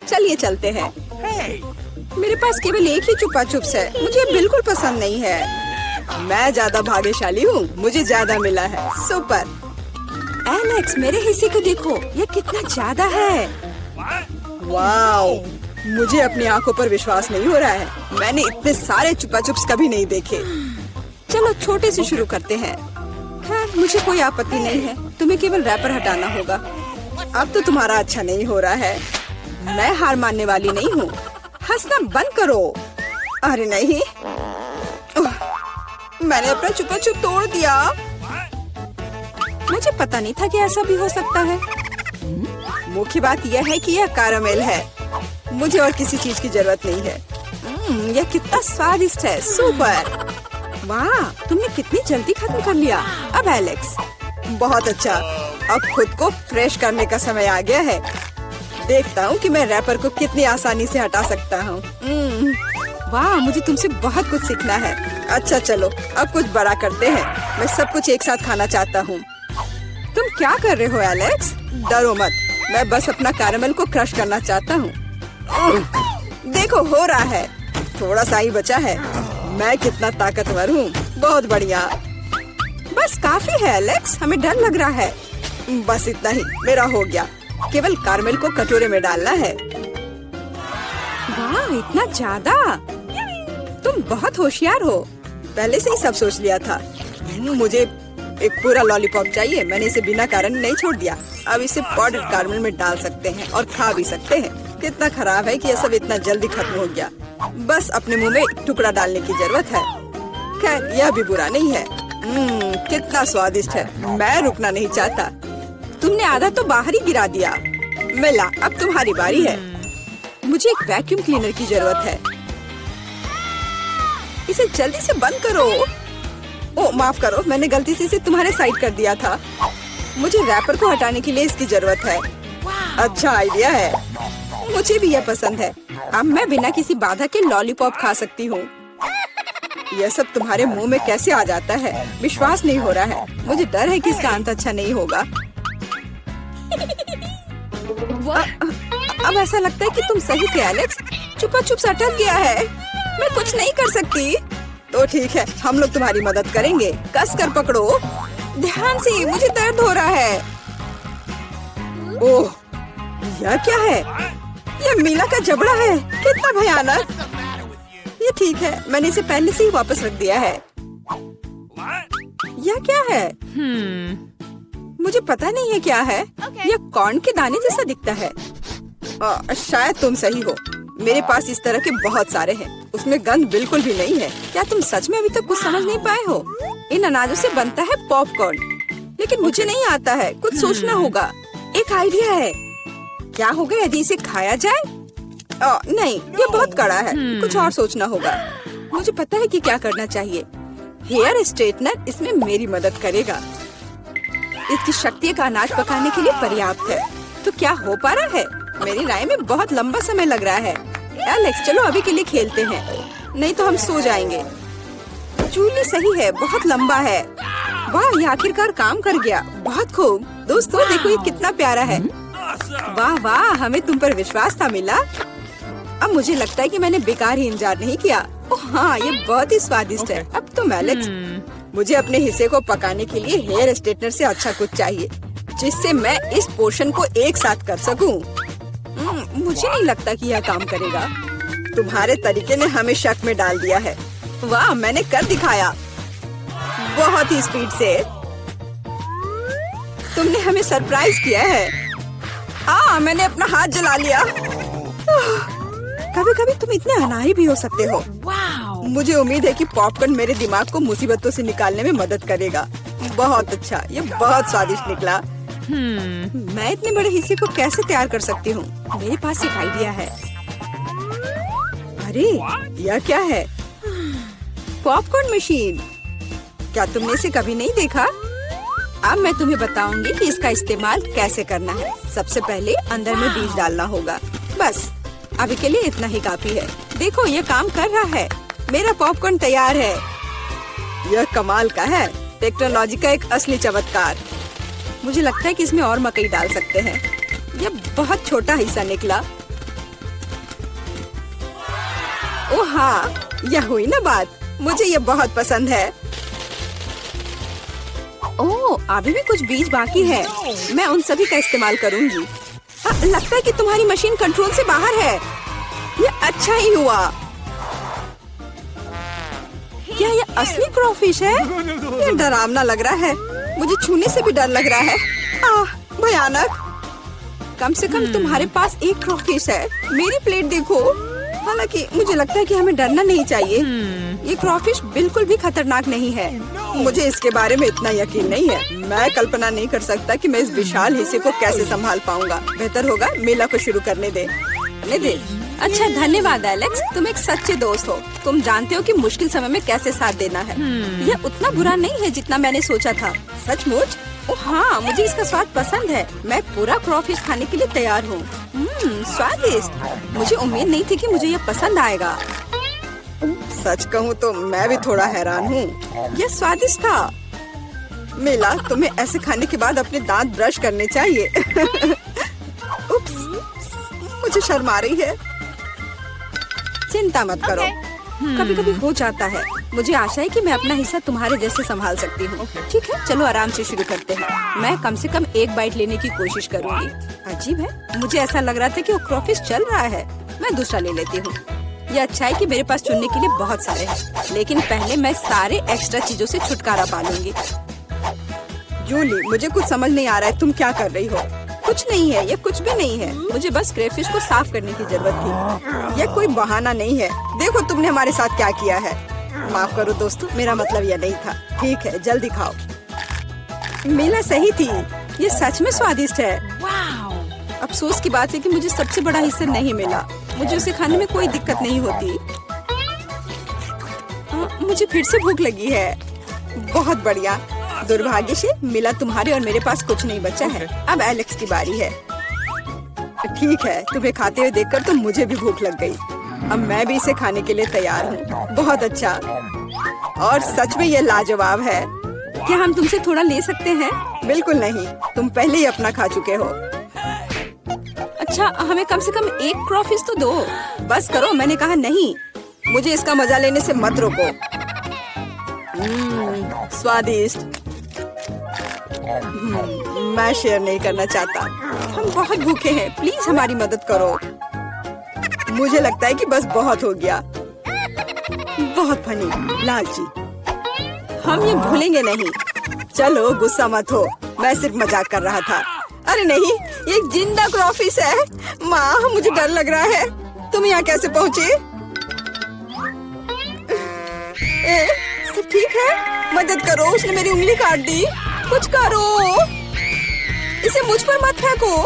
चलिए चलते हैं। मेरे पास केवल एक ही चुपा चुप्स है, मुझे बिल्कुल पसंद नहीं है। मैं ज्यादा भाग्यशाली हूँ, मुझे ज्यादा मिला है। सुपर। एलेक्स, मेरे हिस्से को देखो, ये कितना ज्यादा है। वाओ, मुझे अपनी आंखों पर विश्वास नहीं हो रहा है। मैंने इतने सारे चुपा चुप्स कभी नहीं देखे। चलो छोटे से शुरू करते हैं। खैर, मुझे कोई आपत्ति नहीं है। तुम्हें केवल रैपर हटाना होगा। अब तो तुम्हारा अच्छा नहीं हो रहा है। मैं हार मानने वाली नहीं हूँ। हंसना बंद करो। अरे नहीं, मैंने अपना चुपा चुप तोड़ दिया। मुझे पता नहीं था कि ऐसा भी हो सकता है। मुख्य बात यह है कि यह कैरामेल है। मुझे और किसी चीज की जरूरत नहीं है। यह कितना स्वादिष्ट है। सुपर। वाह, तुमने कितनी जल्दी खत्म कर लिया। अब एलेक्स, बहुत अच्छा। अब खुद को फ्रेश करने का समय आ गया है। देखता हूँ कि मैं रैपर को कितनी आसानी से हटा सकता हूँ। वाह, मुझे तुमसे बहुत कुछ सीखना है। अच्छा चलो, अब कुछ बड़ा करते हैं। मैं सब कुछ एक साथ खाना चाहता हूँ। तुम क्या कर रहे हो एलेक्स? डरो मत, मैं बस अपना कैरामेल को क्रश करना चाहता हूँ। देखो, हो रहा है। थोड़ा सा ही बचा है। मैं कितना ताकतवर हूँ। बहुत बढ़िया। बस काफी है एलेक्स, हमें डर लग रहा है। बस इतना ही, मेरा हो गया। केवल कैरामेल को कटोरे में डालना है। वाह, इतना ज्यादा। तुम बहुत होशियार हो। पहले से ही सब सोच लिया था। मुझे एक पूरा लॉलीपॉप चाहिए। मैंने इसे बिना कारण नहीं छोड़ दिया। अब इसे पाउडर कैरामेल में डाल सकते हैं और खा भी सकते हैं। कितना खराब है कि यह सब इतना जल्दी खत्म हो गया। बस अपने मुंह में एक टुकड़ा डालने की जरूरत है। खैर, यह भी बुरा नहीं है। कितना स्वादिष्ट है। मैं रुकना नहीं चाहता। तुमने आधा तो बाहर ही गिरा दिया। मिला, अब तुम्हारी बारी है। मुझे एक वैक्यूम क्लीनर की जरूरत है। इसे जल्दी से बंद करो। ओ, माफ करो, मैंने गलती से इसे तुम्हारे साइड कर दिया था। मुझे रैपर को हटाने के लिए इसकी जरूरत है। अच्छा आइडिया है। मुझे भी यह पसंद है। अब मैं बिना किसी बाधा के लॉलीपॉप खा सकती हूँ। यह सब तुम्हारे मुंह में कैसे आ जाता है? विश्वास नहीं हो रहा है। मुझे डर है कि इसका अंत अच्छा नहीं होगा। अब ऐसा लगता है कि तुम सही थे एलेक्स। चुपा चुप अटक गया है। मैं कुछ नहीं कर सकती। तो ठीक है, हम लोग तुम्हारी मदद करेंगे। कस कर पकड़ो। ध्यान से, मुझे दर्द हो रहा है। ओह, यह क्या है? यह मीला का जबड़ा है। कितना भयानक। ये ठीक है, मैंने इसे पहले से ही वापस रख दिया है। यह क्या है? मुझे पता नहीं है क्या है। यह कॉर्न के दाने जैसा दिखता है। शायद तुम सही हो। मेरे पास इस तरह के बहुत सारे हैं। उसमें गंध बिल्कुल भी नहीं है। क्या तुम सच में अभी तक कुछ समझ नहीं पाए हो? इन अनाजों से बनता है पॉपकॉर्न, लेकिन मुझे नहीं आता है। कुछ सोचना होगा। एक आइडिया है। क्या होगा यदि इसे खाया जाए? नहीं, ये बहुत कड़ा है। कुछ और सोचना होगा। मुझे पता है कि क्या करना चाहिए। हेयर स्ट्रेटनर इसमें मेरी मदद करेगा। इसकी शक्ति का अनाज पकाने के लिए पर्याप्त है। तो क्या हो पा रहा है? मेरी राय में बहुत लंबा समय लग रहा है। एलेक्स, चलो अभी के लिए खेलते हैं, नहीं तो हम सो जाएंगे। चूल्ही सही है, बहुत लंबा है। वाह, ये आखिरकार काम कर गया। बहुत खूब। दोस्तों देखो, ये कितना प्यारा है। वाह वाह, हमें तुम पर विश्वास था मिला। अब मुझे लगता है कि मैंने बेकार ही इंतजार नहीं किया। ओह हाँ, ये बहुत ही स्वादिष्ट है। अब तुम एलेक्स, मुझे अपने हिस्से को पकाने के लिए हेयर स्ट्रेटनर से अच्छा कुछ चाहिए, जिससे मैं इस पोर्शन को एक साथ कर सकूं। मुझे नहीं लगता कि यह काम करेगा। तुम्हारे तरीके ने हमें शक में डाल दिया है। वाह, मैंने कर दिखाया बहुत ही स्पीड से। तुमने हमें सरप्राइज किया है। मैंने अपना हाथ जला लिया। कभी कभी तुम इतने अनाड़ी भी हो सकते हो। मुझे उम्मीद है कि पॉपकॉर्न मेरे दिमाग को मुसीबतों से निकालने में मदद करेगा। बहुत अच्छा, ये बहुत स्वादिष्ट निकला। मैं इतने बड़े हिस्से को कैसे तैयार कर सकती हूँ? मेरे पास एक आइडिया है। अरे, यह क्या है? Popcorn machine. क्या तुमने इसे कभी नहीं देखा? अब मैं तुम्हें बताऊंगी कि इसका इस्तेमाल कैसे करना है। सबसे पहले अंदर में बीज डालना होगा। बस अभी के लिए इतना ही काफी है। देखो, ये काम कर रहा है। मेरा पॉपकॉर्न तैयार है। यह कमाल का है। टेक्नोलॉजी का एक असली चमत्कार। मुझे लगता है कि इसमें और मकई डाल सकते हैं। यह बहुत छोटा हिस्सा निकला। ओह हाँ, यह हुई ना बात। मुझे ये बहुत पसंद है। ओह, अभी भी कुछ बीज बाकी है। मैं उन सभी का इस्तेमाल करूंगी। लगता है कि तुम्हारी मशीन कंट्रोल से बाहर है। ये अच्छा ही हुआ। क्या ये असली क्रॉफिश है? ये डरावना लग रहा है। मुझे छूने से भी डर लग रहा है। भयानक। कम से कम तुम्हारे पास एक क्रॉफिश है। मेरी प्लेट देखो। हालांकि मुझे लगता है कि हमें डरना नहीं चाहिए। ये क्रॉफिश बिल्कुल भी खतरनाक नहीं है। मुझे इसके बारे में इतना यकीन नहीं है। मैं कल्पना नहीं कर सकता कि मैं इस विशाल हिस्से को कैसे संभाल पाऊंगा। बेहतर होगा मेला को शुरू करने दे। अच्छा, धन्यवाद एलेक्स। तुम एक सच्चे दोस्त हो। तुम जानते हो कि मुश्किल समय में कैसे साथ देना है। यह उतना बुरा नहीं है जितना मैंने सोचा था। सचमुच? ओह हाँ, मुझे इसका स्वाद पसंद है। मैं पूरा क्रॉफिश खाने के लिए तैयार हूँ। स्वादिष्ट। मुझे उम्मीद नहीं थी कि मुझे यह पसंद आएगा। सच कहूँ तो मैं भी थोड़ा हैरान हूँ। यह स्वादिष्ट था। मिला, तुम्हें ऐसे खाने के बाद अपने दांत ब्रश करने चाहिए। उप्स, मुझे शर्म आ रही है। चिंता मत करो। कभी कभी हो जाता है। मुझे आशा है कि मैं अपना हिस्सा तुम्हारे जैसे संभाल सकती हूँ। ठीक है, चलो आराम से शुरू करते हैं। मैं कम से कम एक बाइट लेने की कोशिश करूँगी। अजीब है, मुझे ऐसा लग रहा था कि वो क्रॉफिश चल रहा है। मैं दूसरा ले लेती हूँ। ये अच्छा है कि मेरे पास चुनने के लिए बहुत सारे हैं। लेकिन पहले मैं सारे एक्स्ट्रा चीजों से छुटकारा पा लूंगी। जूली, मुझे कुछ समझ नहीं आ रहा है। तुम क्या कर रही हो? कुछ नहीं है, ये कुछ भी नहीं है। मुझे बस क्रेफिश को साफ करने की जरूरत थी। ये कोई बहाना नहीं है। देखो तुमने हमारे साथ क्या किया है। माफ करो दोस्तों, मेरा मतलब यह नहीं था। ठीक है, जल्दी खाओ। मिला सही थी। ये सच में स्वादिष्ट है। अफसोस की बात है कि मुझे सबसे बड़ा हिस्सा नहीं मिला। मुझे उसे खाने में कोई दिक्कत नहीं होती। मुझे फिर से भूख लगी है। बहुत बढ़िया। दुर्भाग्य से मिला, तुम्हारे और मेरे पास कुछ नहीं बचा है। अब एलेक्स की बारी है। ठीक है, तुम्हें खाते हुए देखकर तो मुझे भी भूख लग गई। अब मैं भी इसे खाने के लिए तैयार हूँ। बहुत अच्छा। और सच में ये लाजवाब है। क्या हम तुमसे थोड़ा ले सकते हैं? बिल्कुल नहीं, तुम पहले ही अपना खा चुके हो। अच्छा, हमें कम से कम एक क्रॉफिश तो दो। बस करो, मैंने कहा नहीं। मुझे इसका मजा लेने से मत रोको। स्वादिष्ट। मैं शेयर नहीं करना चाहता। हम बहुत भूखे हैं। प्लीज हमारी मदद करो। मुझे लगता है कि बस बहुत हो गया। बहुत फनी, लालची। हम ये भूलेंगे नहीं। चलो गुस्सा मत हो, मैं सिर्फ मजाक कर रहा था। अरे नहीं, ये एक जिंदा क्रॉफिश है। माँ, मुझे डर लग रहा है। तुम यहाँ कैसे पहुँचे? सब ठीक है? मदद करो, उसने मेरी उंगली काट दी। कुछ करो, इसे मुझ पर मत फेंको।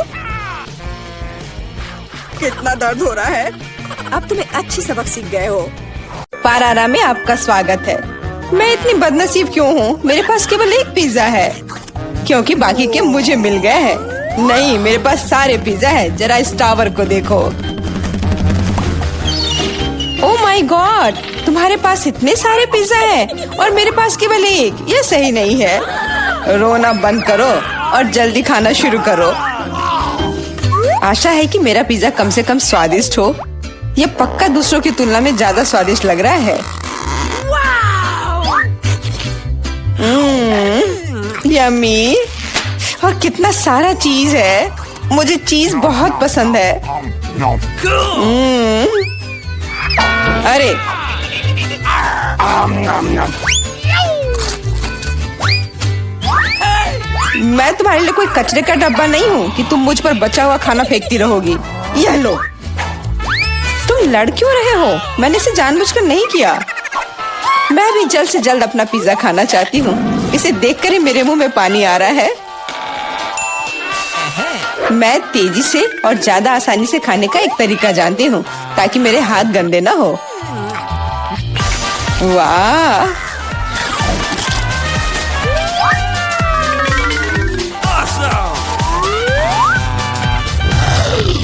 कितना दर्द हो रहा है। अब तुम्हें अच्छी सबक सीख गए हो। पारारा में आपका स्वागत है। मैं इतनी बदनसीब क्यों हूँ? मेरे पास केवल एक पिज्जा है, क्योंकि बाकी के मुझे मिल गए हैं। नहीं, मेरे पास सारे पिज्जा है। जरा इस टावर को देखो। ओह माय गॉड, तुम्हारे पास इतने सारे पिज्जा हैं और मेरे पास केवल एक। ये सही नहीं है। रोना बंद करो और जल्दी खाना शुरू करो। आशा है कि मेरा पिज्जा कम से कम स्वादिष्ट हो। ये पक्का दूसरों की तुलना में ज्यादा स्वादिष्ट लग रहा है। यम्मी। और कितना सारा चीज है। मुझे चीज बहुत पसंद है। अरे मैं तुम्हारे लिए कोई कचरे का डब्बा नहीं हूँ कि तुम मुझ पर बचा हुआ खाना फेंकती रहोगी। यह लो। तुम लड़ क्यों रहे हो? मैंने इसे जानबूझकर नहीं किया। मैं भी जल्द से जल्द अपना पिज्जा खाना चाहती हूँ। इसे देखकर ही मेरे मुंह में पानी आ रहा है। मैं तेजी से और ज्यादा आसानी से खाने का एक तरीका जानती हूँ ताकि मेरे हाथ गंदे ना हो। वाह,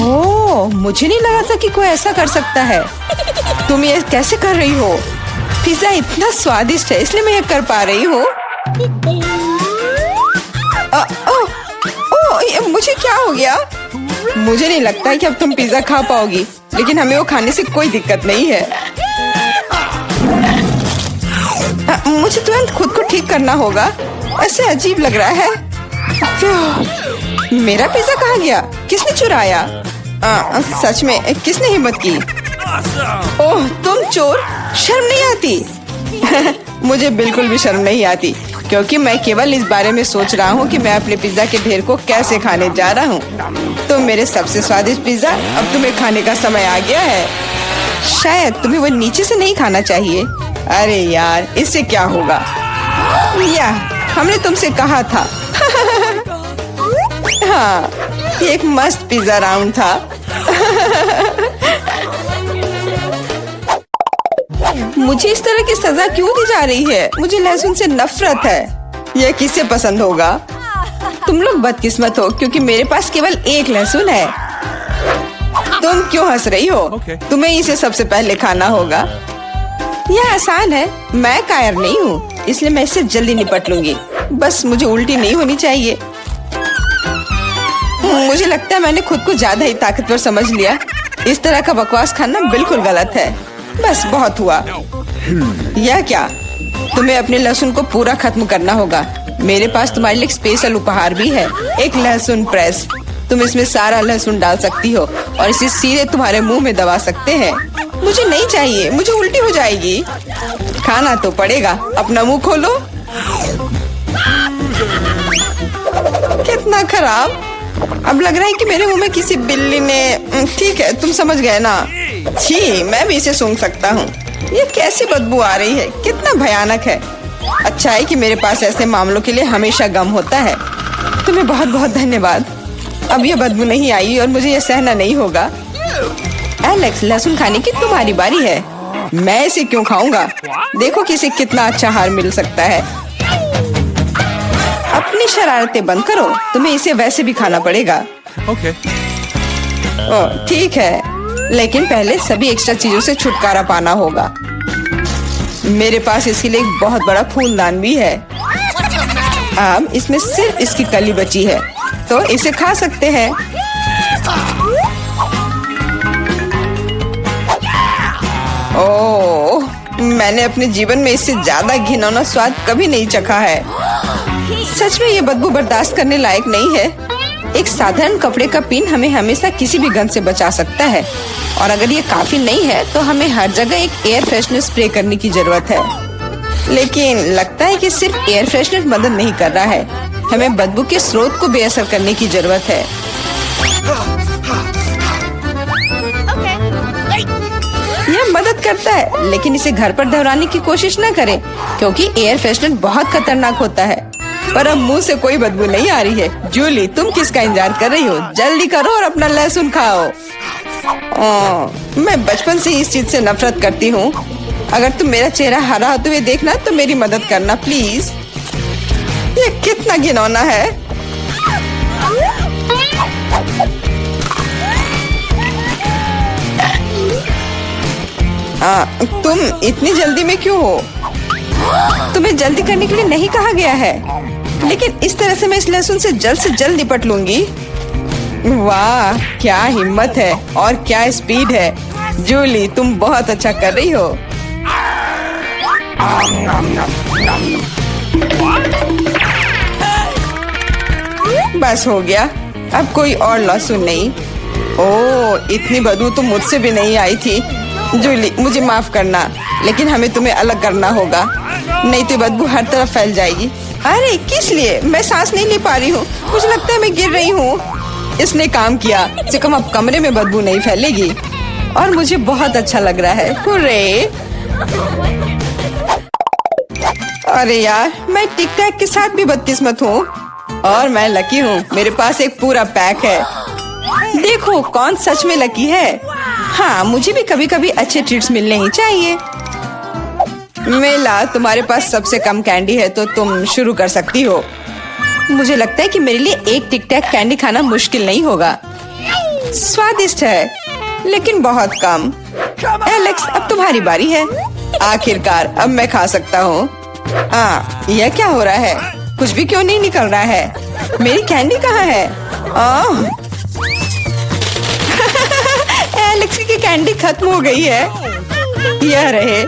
ओह, मुझे नहीं लगा था कि कोई ऐसा कर सकता है। तुम ये कैसे कर रही हो? पिज्जा इतना स्वादिष्ट है इसलिए मैं ये कर पा रही हूँ। मुझे क्या हो गया? मुझे नहीं लगता है कि अब तुम पिज्जा खा पाओगी, लेकिन हमें वो खाने से कोई दिक्कत नहीं है। मुझे तुरंत खुद को ठीक करना होगा, ऐसे अजीब लग रहा है। मेरा पिज्जा कहाँ गया? किसने चुराया? सच में किसने हिम्मत की? ओह तुम चोर, शर्म नहीं आती? मुझे बिल्कुल भी शर्म नहीं आती, क्योंकि मैं केवल इस बारे में सोच रहा हूँ कि मैं अपने पिज्जा के ढेर को कैसे खाने जा रहा हूँ। तो मेरे सबसे स्वादिष्ट पिज्जा, अब तुम्हें खाने का समय आ गया है। शायद तुम्हें वो नीचे से नहीं खाना चाहिए। अरे यार, इससे क्या होगा? या हमने तुमसे कहा था। हाँ, ये एक मस्त पिज्जा राउंड था। मुझे इस तरह की सजा क्यों दी जा रही है? मुझे लहसुन से नफरत है। यह किससे पसंद होगा? तुम लोग बदकिस्मत हो, क्योंकि मेरे पास केवल एक लहसुन है। तुम क्यों हंस रही हो? तुम्हें इसे सबसे पहले खाना होगा। यह आसान है, मैं कायर नहीं हूँ, इसलिए मैं इससे जल्दी निपट लूंगी। बस मुझे उल्टी नहीं होनी चाहिए। मुझे लगता है मैंने खुद को ज्यादा ही ताकतवर समझ लिया। इस तरह का बकवास खाना बिल्कुल गलत है। बस बहुत हुआ। यह क्या? तुम्हें अपने लहसुन को पूरा खत्म करना होगा। मेरे पास तुम्हारे लिए एक स्पेशल उपहार भी है, एक लहसुन प्रेस। तुम इसमें सारा लहसुन डाल सकती हो और इसे सीधे तुम्हारे मुंह में दबा सकते हैं। मुझे नहीं चाहिए, मुझे उल्टी हो जाएगी। खाना तो पड़ेगा, अपना मुंह खोलो। कितना खराब। अब लग रहा है कि मेरे मुंह में किसी बिल्ली ने। ठीक है, तुम समझ गए ना? छी, मैं भी इसे सूंघ सकता हूँ। ये कैसी बदबू आ रही है, कितना भयानक है। अच्छा है कि मेरे पास ऐसे मामलों के लिए हमेशा गम होता है। तुम्हें बहुत बहुत धन्यवाद। अब ये बदबू नहीं आई और मुझे ये सहना नहीं होगा। एलेक्स, लहसुन खाने की तुम्हारी बारी है। मैं इसे क्यों खाऊंगा? देखो कि इसे कितना अच्छा आहार मिल सकता है। अपनी शरारतें बंद करो, तुम्हें इसे वैसे भी खाना पड़ेगा। ओह ठीक है, लेकिन पहले सभी एक्स्ट्रा चीजों से छुटकारा पाना होगा। मेरे पास इसके लिए एक बहुत बड़ा फूलदान भी है। अब इसमें सिर्फ इसकी कली बची है, तो इसे खा सकते हैं। ओह, मैंने अपने जीवन में इससे ज्यादा घिनौना स्वाद कभी नहीं चखा है। सच में ये बदबू बर्दाश्त करने लायक नहीं है। एक साधारण कपड़े का पिन हमें हमेशा किसी भी गंध से बचा सकता है, और अगर ये काफी नहीं है तो हमें हर जगह एक एयर फ्रेशनर स्प्रे करने की जरूरत है। लेकिन लगता है कि सिर्फ एयर फ्रेशनर मदद नहीं कर रहा है, हमें बदबू के स्रोत को बेअसर करने की जरूरत है। यह मदद करता है, लेकिन इसे घर पर दोहराने की कोशिश न करें, क्योंकि एयर फ्रेशनर बहुत खतरनाक होता है। पर अब मुंह से कोई बदबू नहीं आ रही है। जूली, तुम किसका इंतजार कर रही हो? जल्दी करो और अपना लहसुन खाओ। मैं बचपन से इस चीज से नफरत करती हूँ। अगर तुम मेरा चेहरा हरा होते हुए देखना तो मेरी मदद करना प्लीज। ये कितना घिनौना है। तुम इतनी जल्दी में क्यों हो? तुम्हें जल्दी करने के लिए नहीं कहा गया है, लेकिन इस तरह से मैं इस लहसुन से जल्द निपट लूंगी। वाह, क्या हिम्मत है और क्या स्पीड है। जूली, तुम बहुत अच्छा कर रही हो। बस हो गया, अब कोई और लहसुन नहीं। ओह, इतनी बदबू तो मुझसे भी नहीं आई थी। जूली, मुझे माफ करना, लेकिन हमें तुम्हें अलग करना होगा, नहीं तो बदबू हर तरफ फैल जाएगी। अरे किस लिए? मैं सांस नहीं ले पा रही हूँ, मुझे लगता है मैं गिर रही हूँ। इसने काम किया, से कम अब कमरे में बदबू नहीं फैलेगी और मुझे बहुत अच्छा लग रहा है। हुर्रे! अरे यार, मैं टिक टैक के साथ भी बदकिस्मत हूँ और मैं लकी हूँ, मेरे पास एक पूरा पैक है। देखो कौन सच में लकी है। हाँ, मुझे भी कभी कभी अच्छे ट्रीट्स मिलने ही चाहिए। मेला, तुम्हारे पास सबसे कम कैंडी है तो तुम शुरू कर सकती हो। मुझे लगता है कि मेरे लिए एक टिक टैक कैंडी खाना मुश्किल नहीं होगा। स्वादिष्ट है, लेकिन बहुत कम। एलेक्स, अब तुम्हारी बारी है। आखिरकार अब मैं खा सकता हूँ। यह क्या हो रहा है? कुछ भी क्यों नहीं निकल रहा है? मेरी कैंडी कहाँ है? एलेक्स की कैंडी खत्म हो गई है। यह रहे।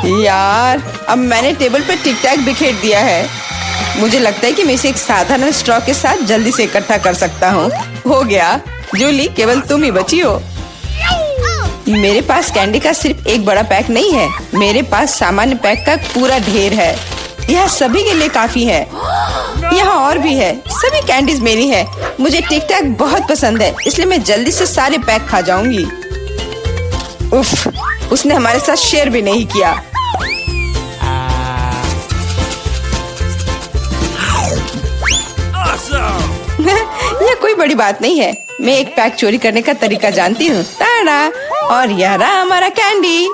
यार, अब मैंने टेबल पर टिक टैक बिखेर दिया है। मुझे लगता है कि मैं इसे एक साधारण स्ट्रॉ के साथ जल्दी से इकट्ठा कर सकता हूँ। हो गया। जूली, केवल तुम ही बची हो। मेरे पास कैंडी का सिर्फ एक बड़ा पैक नहीं है, मेरे पास सामान्य पैक का पूरा ढेर है। यह सभी के लिए काफी है। यहाँ और भी है। सभी कैंडीज मेरी है। मुझे टिक टैक बहुत पसंद है, इसलिए मैं जल्दी से सारे पैक खा जाऊंगी। उफ, उसने हमारे साथ शेयर भी नहीं किया। यह कोई बड़ी बात नहीं है। मैं एक पैक चोरी करने का तरीका जानती हूँ। ताड़ा, और यह रहा हमारा कैंडी।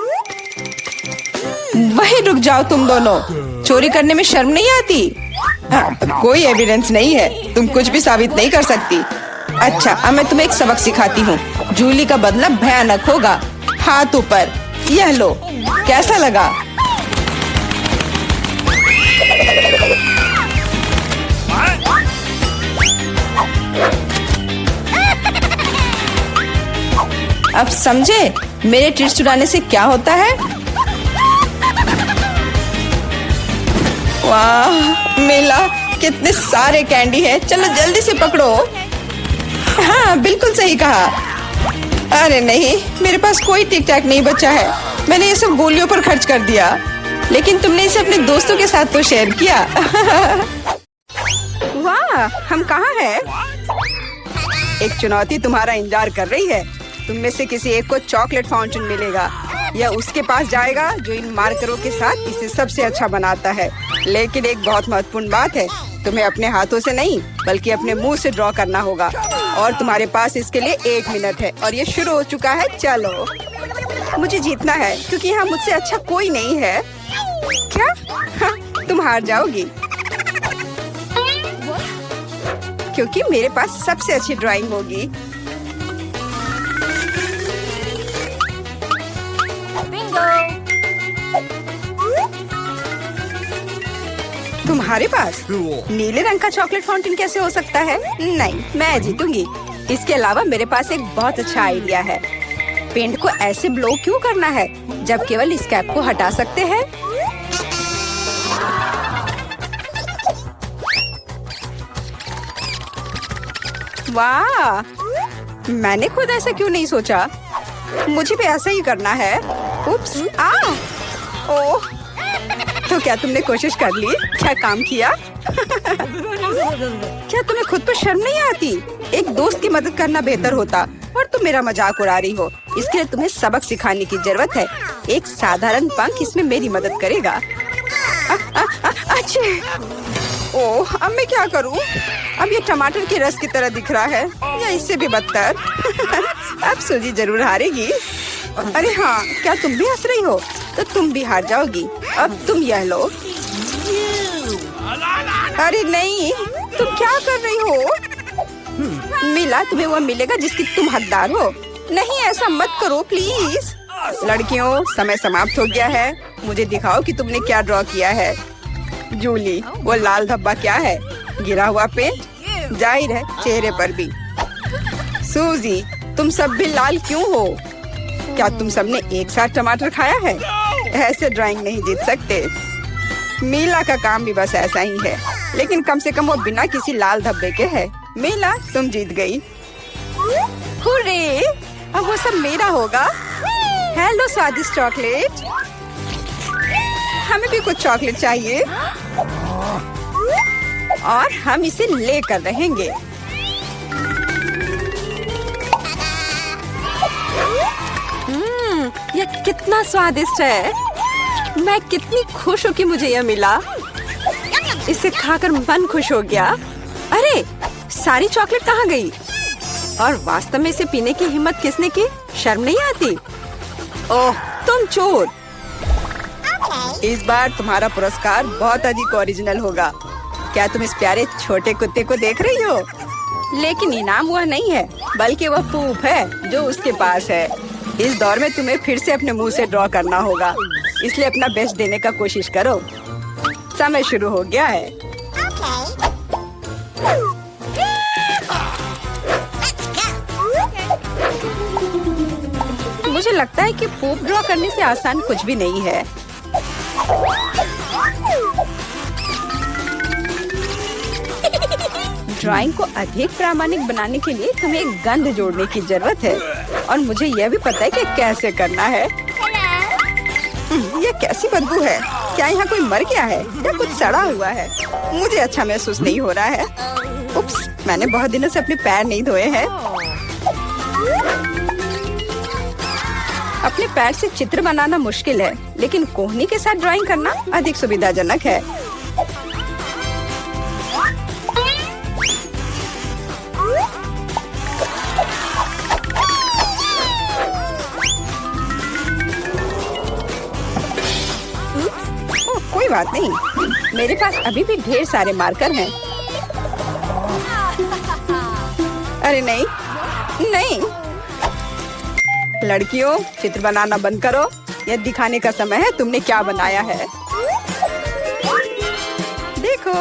वहीं रुक जाओ तुम दोनों। चोरी करने में शर्म नहीं आती? कोई एविडेंस नहीं है, तुम कुछ भी साबित नहीं कर सकती। अच्छा, अब मैं तुम्हें एक सबक सिखाती हूँ। जूली का बदला भयानक होगा। हाथ ऊपर। यह लो, कैसा लगा? अब समझे मेरे ट्रीट्स चुराने से क्या होता है? वाह मिला, कितने सारे कैंडी है। चलो जल्दी से पकड़ो। हाँ, बिल्कुल सही कहा। अरे नहीं, मेरे पास कोई टिक टैक नहीं बचा है। मैंने ये सब गोलियों पर खर्च कर दिया। लेकिन तुमने इसे अपने दोस्तों के साथ तो शेयर किया। वाह, हम कहाँ हैं? एक चुनौती तुम्हारा इंतजार कर रही है। तुम में से किसी एक को चॉकलेट फाउंटेन मिलेगा। यह उसके पास जाएगा जो इन मार्करों के साथ इसे सबसे अच्छा बनाता है। लेकिन एक बहुत महत्वपूर्ण बात है, तुम्हें अपने हाथों से नहीं बल्कि अपने मुंह से ड्रॉ करना होगा। और तुम्हारे पास इसके लिए 1 मिनट है। और ये शुरू हो चुका है। चलो, मुझे जीतना है क्योंकि यहाँ मुझसे अच्छा कोई नहीं है। क्या? हाँ, तुम हार जाओगी क्योंकि मेरे पास सबसे अच्छी ड्राइंग होगी। तुम्हारे पास नीले रंग का चॉकलेट फाउंटेन कैसे हो सकता है? नहीं, मैं जीतूंगी। इसके अलावा मेरे पास एक बहुत अच्छा आइडिया है। पेंट को ऐसे ब्लो क्यों करना है जब केवल इस कैप को हटा सकते हैं? वाह, मैंने खुद ऐसा क्यों नहीं सोचा? मुझे भी ऐसा ही करना है। उप्स, ओह, तो क्या तुमने कोशिश कर ली? क्या काम किया? क्या तुम्हें खुद पर शर्म नहीं आती? एक दोस्त की मदद करना बेहतर होता और तुम मेरा मजाक उड़ा रही हो। इसके लिए तुम्हें सबक सिखाने की जरूरत है। एक साधारण पंख इसमें मेरी मदद करेगा। अच्छे। ओह, अब मैं क्या करूं? अब ये टमाटर के रस की तरह दिख रहा है या इससे भी बदतर। अब सूजी जरूर हारेगी। अरे हाँ, क्या तुम भी हंस रही हो? तो तुम भी हार जाओगी। अब तुम यह लो। अरे नहीं, तुम क्या कर रही हो? मिला, तुम्हें वो मिलेगा जिसकी तुम हकदार हो। नहीं, ऐसा मत करो प्लीज। लड़कियों, समय समाप्त हो गया है। मुझे दिखाओ कि तुमने क्या ड्रॉ किया है। जूली, वो लाल धब्बा क्या है? गिरा हुआ पेंट? जाहिर है, चेहरे पर भी। सूजी, तुम सब भी लाल क्यों हो? क्या तुम सबने एक साथ टमाटर खाया है? ऐसे ड्राइंग नहीं जीत सकते। मीला का काम भी बस ऐसा ही है, लेकिन कम से कम वो बिना किसी लाल धब्बे के है। मीला, तुम जीत गई। हुर्रे! अब वो सब मेरा होगा। हेलो स्वादिष्ट चॉकलेट। हमें भी कुछ चॉकलेट चाहिए और हम इसे लेकर रहेंगे। यह कितना स्वादिष्ट है। मैं कितनी खुश हूँ कि मुझे यह मिला। इसे खाकर मन खुश हो गया। अरे, सारी चॉकलेट कहाँ गई? और वास्तव में इसे पीने की हिम्मत किसने की? शर्म नहीं आती? ओह, तुम चोर। इस बार तुम्हारा पुरस्कार बहुत अधिक ओरिजिनल होगा। क्या तुम इस प्यारे छोटे कुत्ते को देख रही हो? लेकिन इनाम वह नहीं है, बल्कि वह पूप है जो उसके पास है। इस दौर में तुम्हें फिर से अपने मुंह से ड्रॉ करना होगा, इसलिए अपना बेस्ट देने का कोशिश करो। समय शुरू हो गया है। मुझे लगता है कि पूप ड्रॉ करने से आसान कुछ भी नहीं है। ड्राइंग को अधिक प्रामाणिक बनाने के लिए तुम्हें एक गंध जोड़ने की जरूरत है और मुझे यह भी पता है कि कैसे करना है। यह कैसी बदबू है? क्या यहाँ कोई मर गया है या कुछ सड़ा हुआ है? मुझे अच्छा महसूस नहीं हो रहा है। उप्स, मैंने बहुत दिनों से अपने पैर नहीं धोए हैं। अपने पैर से चित्र बनाना मुश्किल है, लेकिन कोहनी के साथ ड्राइंग करना अधिक सुविधाजनक है। कोई बात नहीं, मेरे पास अभी भी ढेर सारे मार्कर हैं। अरे नहीं, नहीं। लड़कियों, चित्र बनाना बंद करो। यह दिखाने का समय है तुमने क्या बनाया है। देखो,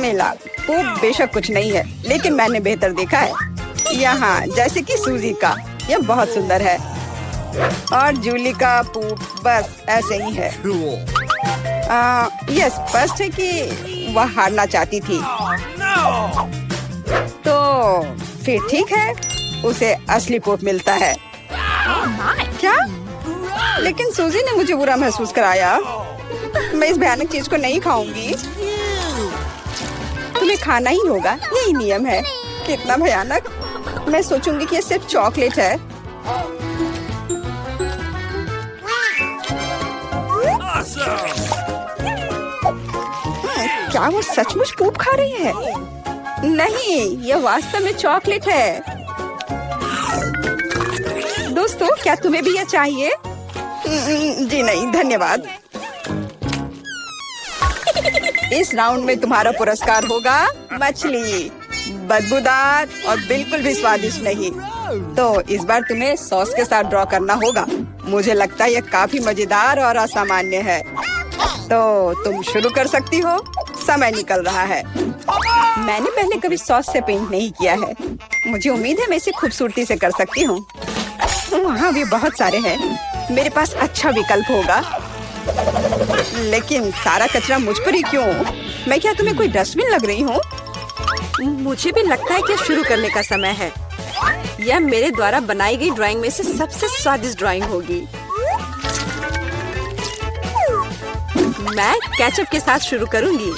मिला। वो बेशक कुछ नहीं है, लेकिन मैंने बेहतर देखा है। यहाँ जैसे कि सूजी का, यह बहुत सुंदर है। और जूली का पूप बस ऐसे ही है। यह स्पष्ट है कि वह हारना चाहती थी। तो फिर ठीक है, उसे असली पूप मिलता है। क्या? लेकिन सूजी ने मुझे बुरा महसूस कराया। मैं इस भयानक चीज को नहीं खाऊंगी। तुम्हें खाना ही होगा, यही नियम है। कितना भयानक। मैं सोचूंगी कि यह सिर्फ चॉकलेट है। क्या वो सचमुच पूप खा रही है? नहीं, यह वास्तव में चॉकलेट है। दोस्तों, क्या तुम्हें भी यह चाहिए? जी नहीं, धन्यवाद। इस राउंड में तुम्हारा पुरस्कार होगा मछली, बदबूदार और बिल्कुल भी स्वादिष्ट नहीं। तो इस बार तुम्हें सॉस के साथ ड्रॉ करना होगा। मुझे लगता है यह काफी मजेदार और असामान्य है। तो तुम शुरू कर सकती हो, समय निकल रहा है। मैंने पहले कभी सॉस से पेंट नहीं किया है। मुझे उम्मीद है मैं इसे खूबसूरती से कर सकती हूँ। वहाँ भी बहुत सारे हैं। मेरे पास अच्छा विकल्प होगा। लेकिन सारा कचरा मुझ पर ही क्यों? मैं क्या तुम्हें कोई डस्टबिन लग रही हूँ? मुझे भी लगता है कि शुरू करने का समय है। यह मेरे द्वारा बनाई गई ड्राइंग में से सबसे स्वादिष्ट ड्राइंग होगी। मैं केचप के साथ शुरू करूंगी।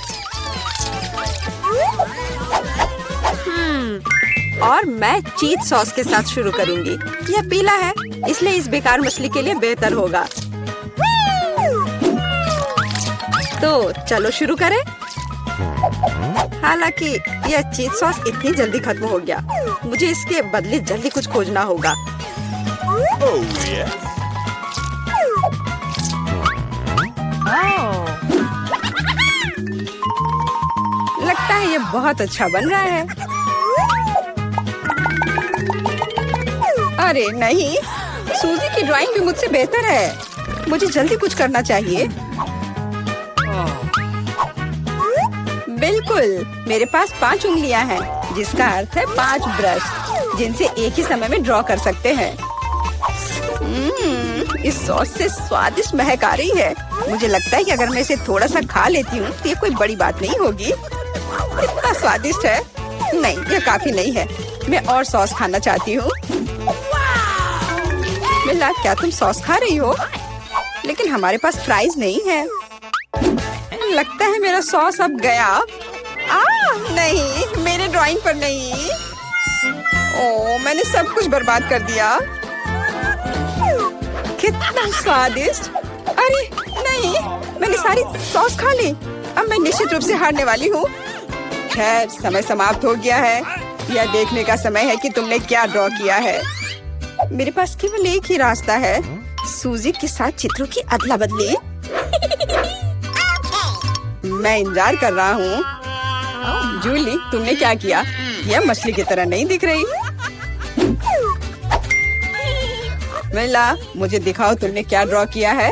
और मैं चीज सॉस के साथ शुरू करूंगी। यह पीला है, इसलिए इस बेकार मछली के लिए बेहतर होगा। तो चलो शुरू करें। हालांकि यह चीज सॉस इतनी जल्दी खत्म हो गया। मुझे इसके बदले जल्दी कुछ खोजना होगा। लगता है यह बहुत अच्छा बन रहा है। अरे नहीं, सूजी की ड्राइंग भी मुझसे बेहतर है। मुझे जल्दी कुछ करना चाहिए। बिल्कुल, मेरे पास 5 उंगलियां हैं, जिसका अर्थ है 5 ब्रश, जिनसे एक ही समय में ड्रॉ कर सकते हैं। इस सॉस से स्वादिष्ट महक आ रही है। मुझे लगता है कि अगर मैं इसे थोड़ा सा खा लेती हूँ तो ये कोई बड़ी बात नहीं होगी। इतना स्वादिष्ट है। नहीं, यह काफी नहीं है। मैं और सॉस खाना चाहती हूँ। मिला, क्या तुम सॉस खा रही हो? लेकिन हमारे पास फ्राइज नहीं है। लगता है मेरा सॉस अब गया। नहीं, मेरे ड्राइंग पर नहीं। ओह, मैंने सब कुछ बर्बाद कर दिया। कितना स्वादिष्ट। अरे नहीं, मैंने सारी सॉस खा ली। अब मैं निश्चित रूप से हारने वाली हूँ। खैर, समय समाप्त हो गया है। यह देखने का समय है कि तुमने क्या ड्रॉ किया है। मेरे पास केवल एक ही रास्ता है, सूजी के साथ चित्रों की अदला बदली। मैं इंतजार कर रहा हूँ। जूली, तुमने क्या किया? यह मछली की तरह नहीं दिख रही। मिला, मुझे दिखाओ तुमने क्या ड्रॉ किया है।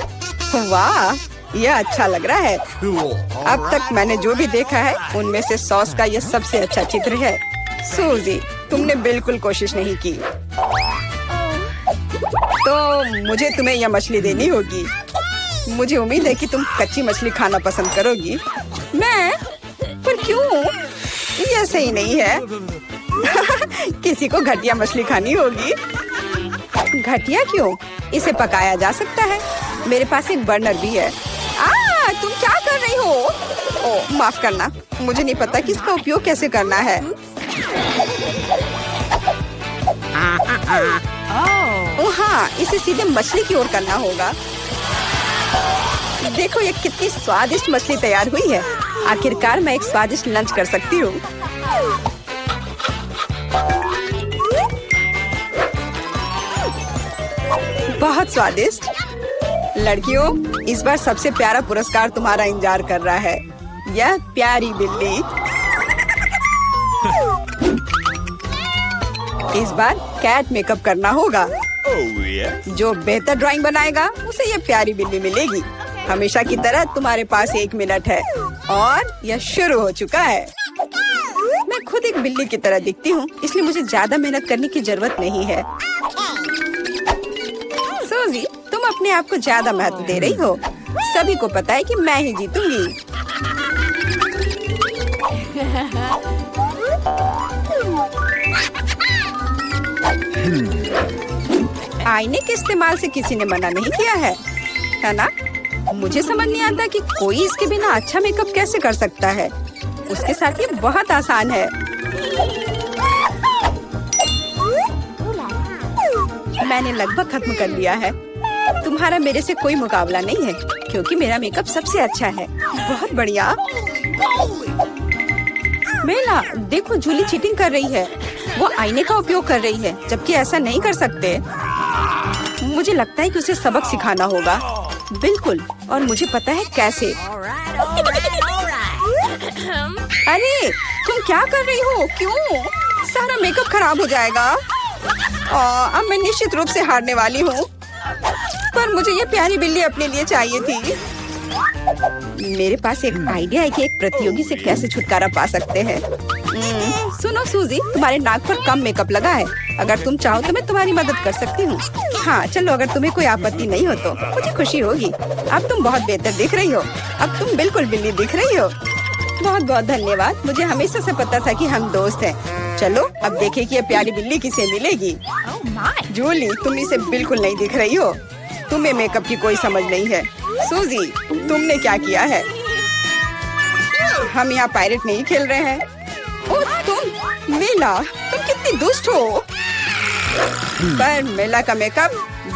वाह, यह अच्छा लग रहा है। अब तक मैंने जो भी देखा है उनमें से सॉस का यह सबसे अच्छा चित्र है। सूजी, तुमने बिल्कुल कोशिश नहीं की। तो मुझे तुम्हें यह मछली देनी होगी। मुझे उम्मीद है कि तुम कच्ची मछली खाना पसंद करोगी। मैं? पर क्यों? यह सही नहीं है। किसी को घटिया मछली खानी होगी। घटिया क्यों? इसे पकाया जा सकता है। मेरे पास एक बर्नर भी है। तुम क्या कर रही हो? ओह, माफ करना, मुझे नहीं पता कि इसका उपयोग कैसे करना है। ओह हाँ, इसे सीधे मछली की ओर करना होगा। देखो ये कितनी स्वादिष्ट मछली तैयार हुई है। आखिरकार मैं एक स्वादिष्ट लंच कर सकती हूँ। बहुत स्वादिष्ट। लड़कियों, इस बार सबसे प्यारा पुरस्कार तुम्हारा इंतजार कर रहा है। यह प्यारी बिल्ली। इस बार कैट मेकअप करना होगा। जो बेहतर ड्राइंग बनाएगा उसे यह प्यारी बिल्ली मिलेगी। हमेशा की तरह तुम्हारे पास 1 मिनट है और यह शुरू हो चुका है। मैं खुद एक बिल्ली की तरह दिखती हूँ, इसलिए मुझे ज्यादा मेहनत करने की जरूरत नहीं है। सूजी, तुम अपने आप को ज्यादा महत्व दे रही हो। सभी को पता है कि मैं ही जीतूंगी। आईने के इस्तेमाल से किसी ने मना नहीं किया है ना? मुझे समझ नहीं आता कि कोई इसके बिना अच्छा मेकअप कैसे कर सकता है। उसके साथ ये बहुत आसान है। मैंने लगभग खत्म कर लिया है। तुम्हारा मेरे से कोई मुकाबला नहीं है, क्योंकि मेरा मेकअप सबसे अच्छा है। बहुत बढ़िया। मेला, देखो जूली चीटिंग कर रही है। वो आईने का उपयोग कर रही है, जबकि ऐसा नहीं कर सकते। मुझे लगता है कि उसे सबक सिखाना होगा। बिल्कुल, और मुझे पता है कैसे। अरे तुम क्या कर रही हो? क्यों? सारा मेकअप खराब हो जाएगा। अब मैं निश्चित रूप से हारने वाली हूँ। पर मुझे ये प्यारी बिल्ली अपने लिए चाहिए थी। मेरे पास एक आइडिया है कि एक प्रतियोगी से कैसे छुटकारा पा सकते हैं। सुनो सूजी, तुम्हारे नाक पर कम मेकअप लगा है। अगर तुम चाहो तो मैं तुम्हारी मदद कर सकती हूँ। हाँ चलो, अगर तुम्हें कोई आपत्ति नहीं हो तो मुझे खुशी होगी। अब तुम बहुत बेहतर दिख रही हो। अब तुम बिल्कुल बिल्ली दिख रही हो। बहुत बहुत धन्यवाद। मुझे हमेशा से पता था कि हम दोस्त हैं। चलो अब देखें कि ये प्यारी बिल्ली किसे मिलेगी। जूली, तुम इसे बिल्कुल नहीं दिख रही हो। तुम्हें मेकअप की कोई समझ नहीं है। सूजी, तुमने क्या किया है? हम यहाँ पायरेट नहीं खेल रहे हैं। ओह तुम, मेला, तुम कितनी दुष्ट हो। पर मेला का मेकअप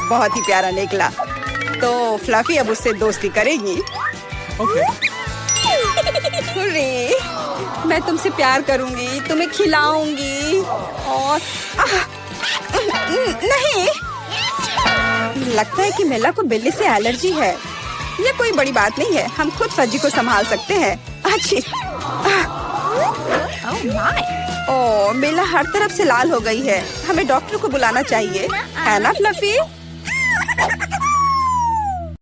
बहुत ही प्यारा निकला, तो फ्लफी अब उससे दोस्ती करेगी। हुर्रे, मैं तुमसे प्यार करूंगी, तुम्हें खिलाऊंगी और नहीं, लगता है कि मेला को बिल्ली से एलर्जी है। ये कोई बड़ी बात नहीं है, हम खुद फज्जी को संभाल सकते हैं। अच्छी। ओह, मेला हर तरफ से लाल हो गई है। हमें डॉक्टर को बुलाना चाहिए, है ना फ्लफी?